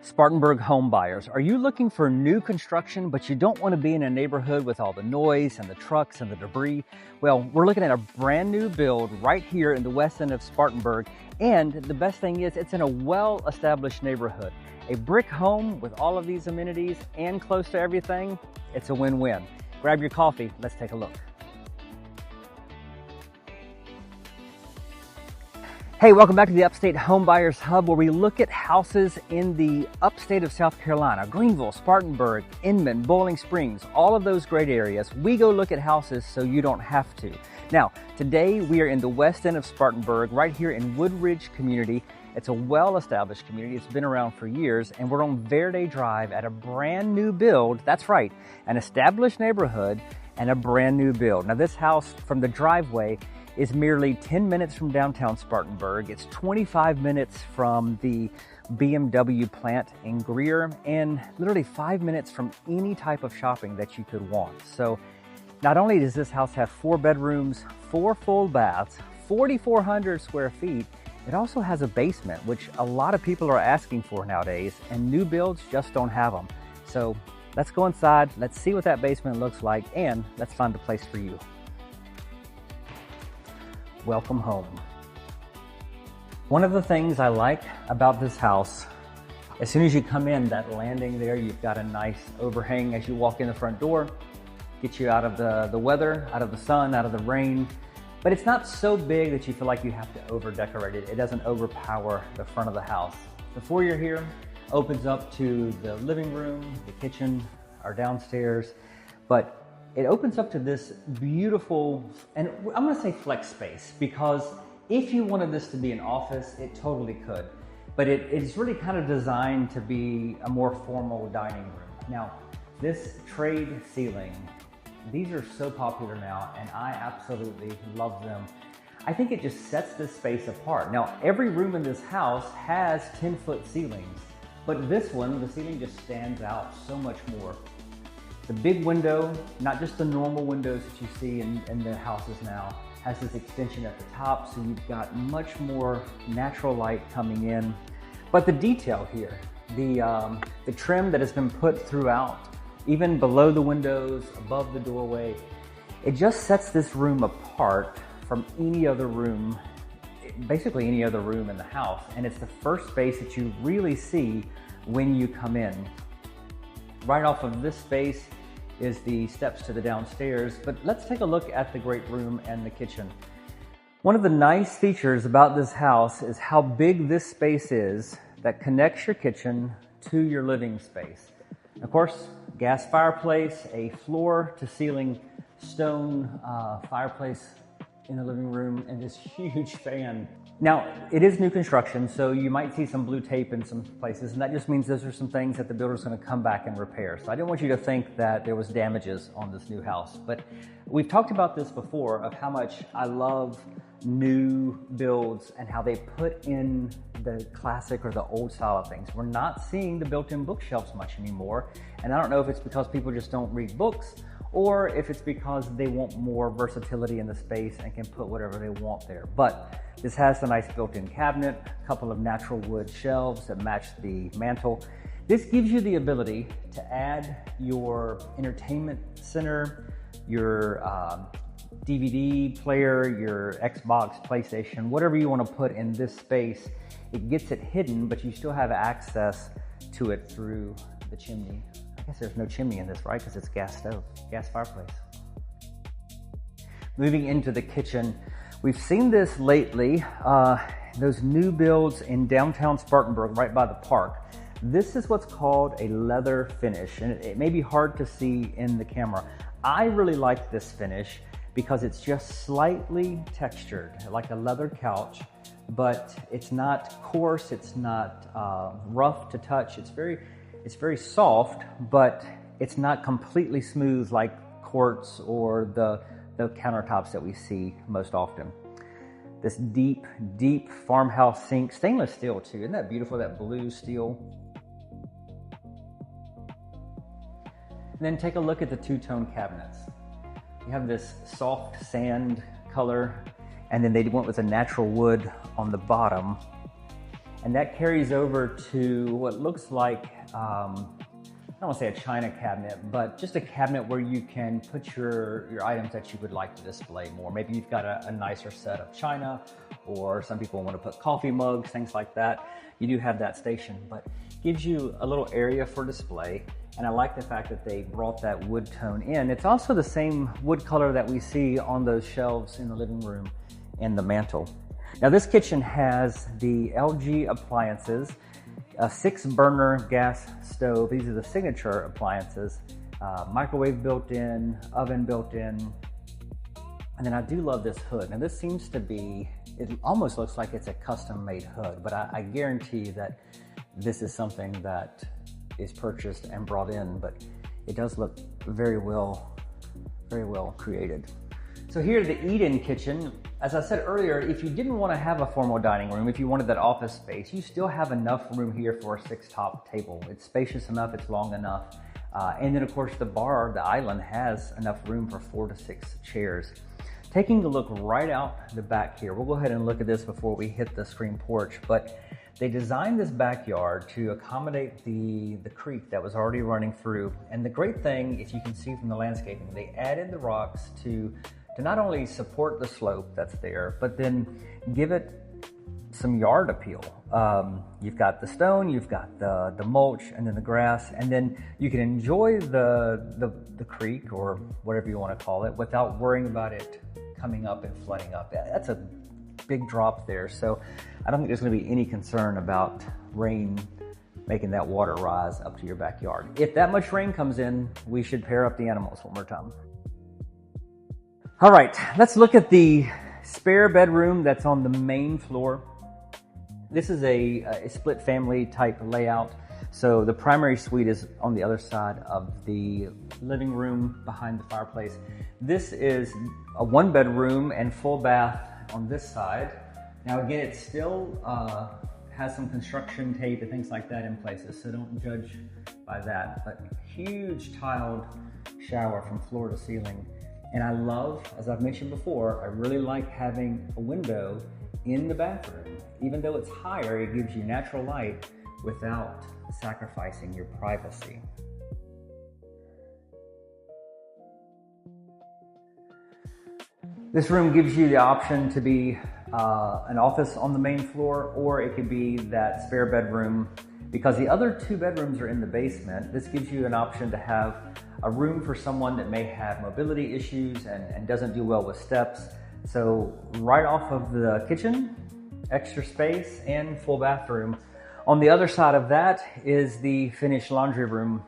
Spartanburg home buyers, are you looking for new construction but you don't want to be in a neighborhood with all the noise and the trucks and the debris? Well, we're looking at a brand new build right here in the West End of Spartanburg, and the best thing is it's in a well-established neighborhood. A brick home with all of these amenities and close to everything, it's a win-win. Grab your coffee, let's take a look. Hey, welcome back to the Upstate Home Buyers Hub, where we look at houses in the upstate of South Carolina, Greenville, Spartanburg, Inman, Bowling Springs, all of those great areas. We go look at houses so you don't have to. Now, today we are in the West End of Spartanburg, right here in Woodridge community. It's a well-established community. It's been around for years, and we're on Verde Drive at a brand new build. That's right, an established neighborhood and a brand new build. Now, this house from the driveway is merely 10 minutes from downtown Spartanburg. It's 25 minutes from the BMW plant in Greer, and literally 5 minutes from any type of shopping that you could want. So not only does this house have 4 bedrooms, 4 full baths, 4,400 square feet, it also has a basement, which a lot of people are asking for nowadays, and new builds just don't have them. So let's go inside, let's see what that basement looks like, and let's find a place for you. Welcome home. One of the things I like about this house, as soon as you come in, that landing there, you've got a nice overhang as you walk in the front door, get you out of the weather, out of the sun, out of the rain. But it's not so big that you feel like you have to over decorate it. It doesn't overpower the front of the house. The foyer here opens up to the living room, the kitchen, our downstairs, but it opens up to this beautiful, and I'm gonna say flex space, because if you wanted this to be an office, it totally could. But it's really kind of designed to be a more formal dining room. Now, this trade ceiling, these are so popular now, and I absolutely love them. I think it just sets this space apart. Now, every room in this house has 10-foot ceilings, but this one, the ceiling just stands out so much more. The big window, not just the normal windows that you see in the houses now, has this extension at the top, so you've got much more natural light coming in. But the detail here, the trim that has been put throughout, even below the windows, above the doorway, it just sets this room apart from any other room, basically any other room in the house. And it's the first space that you really see when you come in. Right off of this space is the steps to the downstairs, but let's take a look at the great room and the kitchen. One of the nice features about this house is how big this space is that connects your kitchen to your living space. Of course, gas fireplace, a floor to ceiling stone fireplace in the living room, and this huge fan. Now, it is new construction, so you might see some blue tape in some places, and that just means those are some things that the builder's gonna come back and repair. So I didn't want you to think that there was damages on this new house, but we've talked about this before of how much I love new builds and how they put in the classic or the old style of things. We're not seeing the built-in bookshelves much anymore, and I don't know if it's because people just don't read books, or if it's because they want more versatility in the space and can put whatever they want there. But this has a nice built-in cabinet, a couple of natural wood shelves that match the mantle. This gives you the ability to add your entertainment center, your DVD player, your Xbox, PlayStation, whatever you want to put in this space. It gets it hidden, but you still have access to it through the chimney. I guess there's no chimney in this, right? Because it's gas stove, gas fireplace. Moving into the kitchen, we've seen this lately, those new builds in downtown Spartanburg, right by the park. This is what's called a leather finish, and it may be hard to see in the camera. I really like this finish because it's just slightly textured, like a leather couch, but it's not coarse, it's not rough to touch. It's very soft, but it's not completely smooth like quartz or the countertops that we see most often. This deep, deep farmhouse sink, stainless steel too. Isn't that beautiful, that blue steel? And then take a look at the two-tone cabinets. You have this soft sand color, and then they went with a natural wood on the bottom. And that carries over to what looks like, I don't want to say a china cabinet, but just a cabinet where you can put your items that you would like to display more. Maybe you've got a nicer set of china, or some people want to put coffee mugs, things like that. You do have that station, but gives you a little area for display. And I like the fact that they brought that wood tone in. It's also the same wood color that we see on those shelves in the living room and the mantle. Now this kitchen has the LG appliances, a 6-burner gas stove. These are the signature appliances. Microwave built in, oven built in. And then I do love this hood. Now this seems to be, it almost looks like it's a custom made hood, but I guarantee that this is something that is purchased and brought in, but it does look very well created. So here, the eat-in kitchen. As I said earlier, if you didn't want to have a formal dining room, if you wanted that office space, you still have enough room here for a 6-top table. It's spacious enough, it's long enough. And then of course the bar, the island, has enough room for 4 to 6 chairs. Taking a look right out the back here, we'll go ahead and look at this before we hit the screen porch, but they designed this backyard to accommodate the creek that was already running through. And the great thing, if you can see from the landscaping, they added the rocks to not only support the slope that's there, but then give it some yard appeal. You've got the stone, you've got the mulch, and then the grass, and then you can enjoy the creek, or whatever you want to call it, without worrying about it coming up and flooding up. That's a big drop there, so I don't think there's going to be any concern about rain making that water rise up to your backyard. If that much rain comes in, we should pair up the animals one more time. All right, let's look at the spare bedroom that's on the main floor. This is a split family type layout. So the primary suite is on the other side of the living room behind the fireplace. This is a 1-bedroom and full bath on this side. Now again, it still has some construction tape and things like that in places, so don't judge by that. But huge tiled shower from floor to ceiling. And I love, as I've mentioned before, I really like having a window in the bathroom. Even though it's higher, it gives you natural light without sacrificing your privacy. This room gives you the option to be an office on the main floor, or it could be that spare bedroom. Because the other 2 bedrooms are in the basement, this gives you an option to have a room for someone that may have mobility issues and doesn't do well with steps. So right off of the kitchen, extra space, and full bathroom. On the other side of that is the finished laundry room.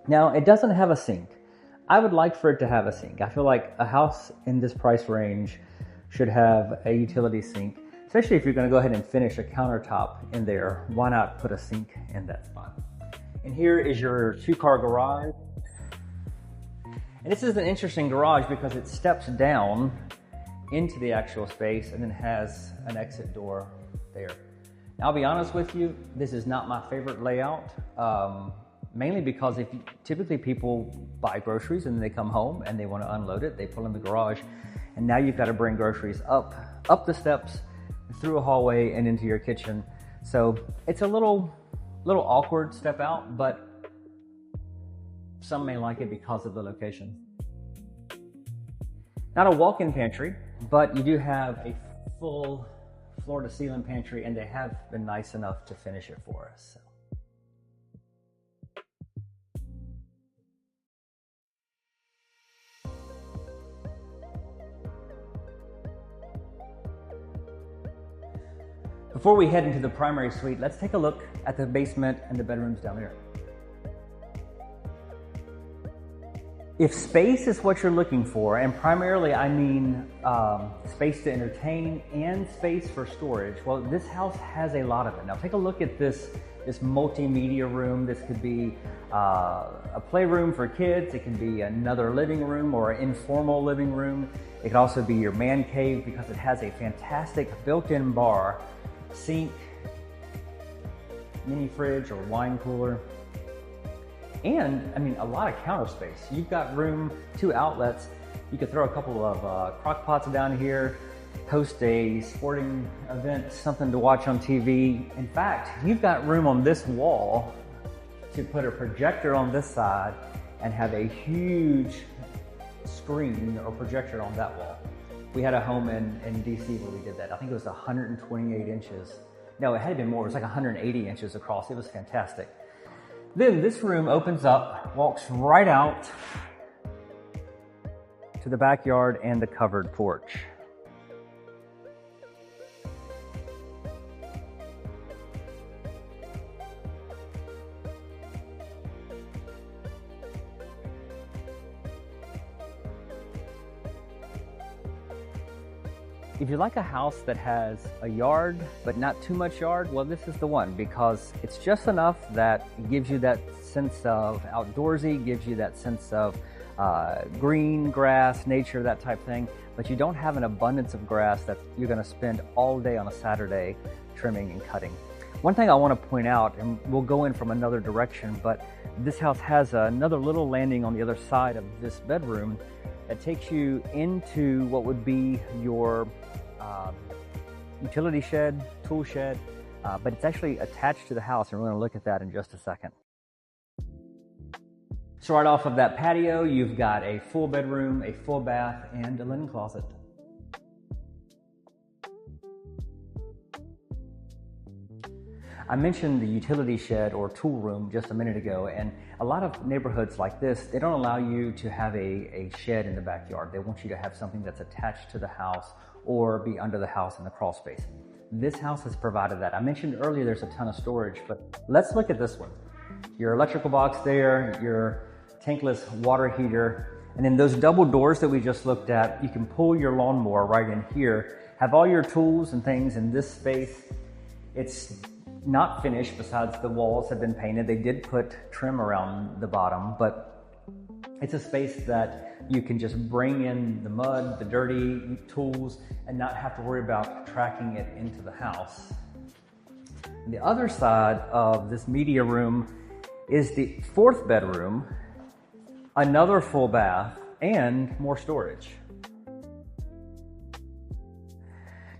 Now, it doesn't have a sink. I would like for it to have a sink. I feel like a house in this price range should have a utility sink, especially if you're going to go ahead and finish a countertop in there. Why not put a sink in that spot? And here is your 2-car garage. And this is an interesting garage because it steps down into the actual space and then has an exit door there. Now, I'll be honest with you, this is not my favorite layout, mainly because typically people buy groceries and then they come home and they want to unload it, they pull in the garage, and now you've got to bring groceries up the steps, through a hallway, and into your kitchen. So it's a little awkward step out, but some may like it because of the location. Not a walk-in pantry, but you do have a full floor-to-ceiling pantry, and they have been nice enough to finish it for us. So. Before we head into the primary suite, let's take a look at the basement and the bedrooms down there. If space is what you're looking for, and primarily I mean space to entertain and space for storage, well, this house has a lot of it. Now take a look at this multimedia room. This could be a playroom for kids. It can be another living room or an informal living room. It could also be your man cave because it has a fantastic built-in bar, sink, mini fridge or wine cooler. And, I mean, a lot of counter space. You've got room, 2 outlets. You could throw a couple of crock pots down here. host a sporting event, something to watch on TV. In fact, you've got room on this wall to put a projector on this side and have a huge screen or projector on that wall. We had a home in DC where we did that. I think it was 128 inches. No, it had been more. It was like 180 inches across. It was fantastic. Then this room opens up, walks right out to the backyard and the covered porch. If you like a house that has a yard, but not too much yard, well, this is the one, because it's just enough that it gives you that sense of outdoorsy, gives you that sense of green, grass, nature, that type thing, but you don't have an abundance of grass that you're gonna spend all day on a Saturday trimming and cutting. One thing I wanna point out, and we'll go in from another direction, but this house has another little landing on the other side of this bedroom that takes you into what would be your utility shed, tool shed, but it's actually attached to the house, and we're going to look at that in just a second. So right off of that patio, you've got a full bedroom, a full bath, and a linen closet. I mentioned the utility shed or tool room just a minute ago, and a lot of neighborhoods like this, they don't allow you to have a shed in the backyard. They want you to have something that's attached to the house or be under the house in the crawl space. This house has provided that. I mentioned earlier there's a ton of storage, but let's look at this one. Your electrical box there, your tankless water heater, and then those double doors that we just looked at, you can pull your lawnmower right in here, have all your tools and things in this space. It's not finished, besides the walls have been painted. They did put trim around the bottom, but it's a space that you can just bring in the mud, the dirty tools, and not have to worry about tracking it into the house. The other side of this media room is the fourth bedroom, another full bath, and more storage.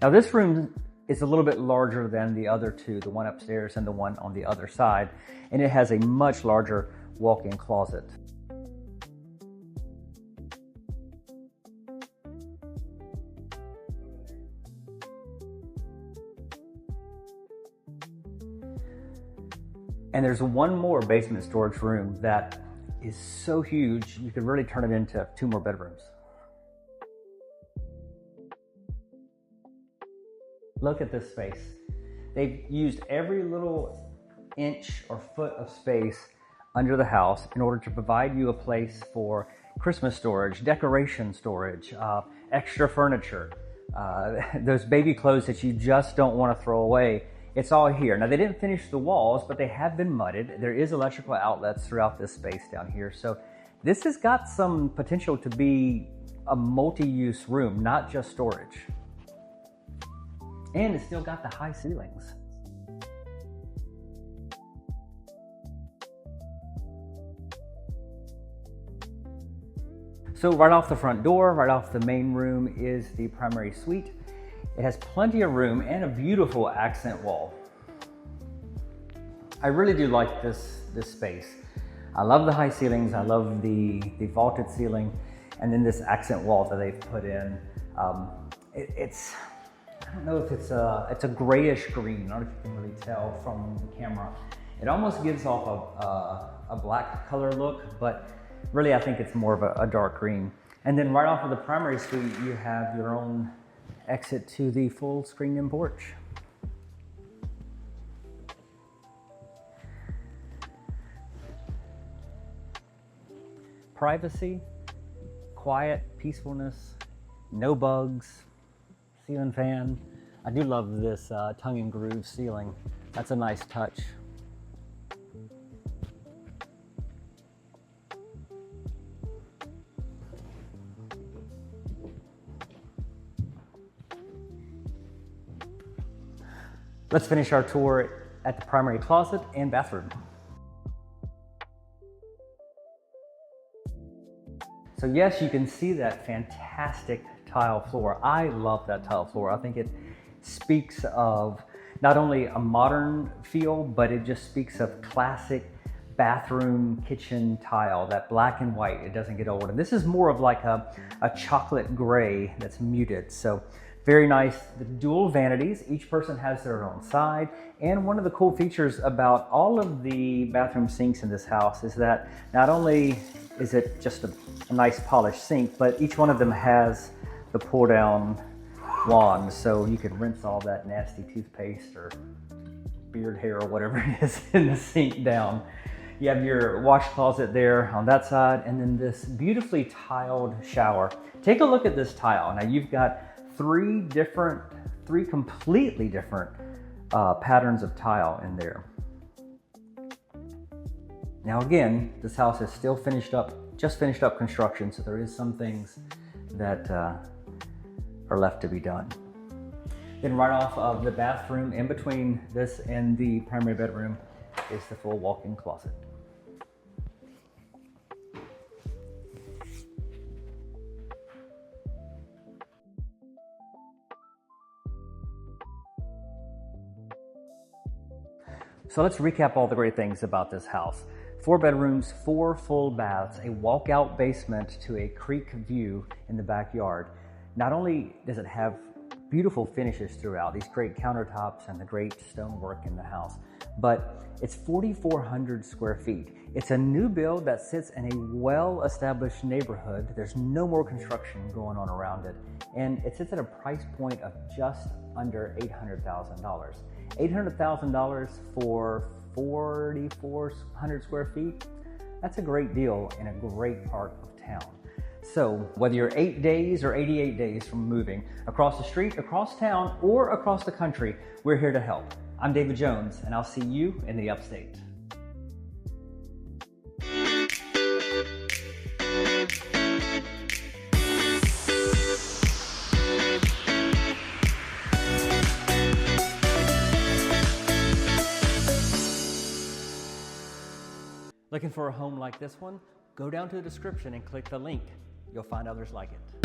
Now this room is a little bit larger than the other two, the one upstairs and the one on the other side, and it has a much larger walk-in closet. And there's one more basement storage room that is so huge, you could really turn it into 2 more bedrooms. Look at this space. They've used every little inch or foot of space under the house in order to provide you a place for Christmas storage, decoration storage, extra furniture, those baby clothes that you just don't want to throw away. It's all here. Now, they didn't finish the walls, but they have been mudded. There is electrical outlets throughout this space down here. So this has got some potential to be a multi-use room, not just storage. And it's still got the high ceilings. So right off the front door, right off the main room, is the primary suite. It has plenty of room and a beautiful accent wall. I really do like this space. I love the high ceilings. I love the vaulted ceiling, and then this accent wall that they've put in. It's I don't know if it's a grayish green. I don't know if you can really tell from the camera. It almost gives off a black color look, but really I think it's more of a dark green. And then right off of the primary suite, you have your own exit to the full screened-in porch. Privacy, quiet, peacefulness, no bugs, ceiling fan. I do love this tongue and groove ceiling. That's a nice touch. Let's finish our tour at the primary closet and bathroom. So yes, you can see that fantastic tile floor. I love that tile floor. I think it speaks of not only a modern feel, but it just speaks of classic bathroom, kitchen tile, that black and white. It doesn't get old. And this is more of like a chocolate gray that's muted. So very nice. The dual vanities, each person has their own side. And one of the cool features about all of the bathroom sinks in this house is that not only is it just a nice polished sink, but each one of them has the pull down wand. So you can rinse all that nasty toothpaste or beard hair or whatever it is in the sink down. You have your wash closet there on that side, and then this beautifully tiled shower. Take a look at this tile. Now you've got three completely different patterns of tile in there. Now again, this house is still just finished up construction, so there is some things that are left to be done. Then right off of the bathroom, in between this and the primary bedroom, is the full walk-in closet. So let's recap all the great things about this house. 4 bedrooms, 4 full baths, a walkout basement to a creek view in the backyard. Not only does it have beautiful finishes throughout, these great countertops and the great stonework in the house, but it's 4,400 square feet. It's a new build that sits in a well-established neighborhood. There's no more construction going on around it. And it sits at a price point of just under $800,000. $800,000 for 4,400 square feet, that's a great deal in a great part of town. So whether you're 8 days or 88 days from moving across the street, across town, or across the country, we're here to help. I'm David Jones, and I'll see you in the Upstate. Looking for a home like this one? Go down to the description and click the link. You'll find others like it.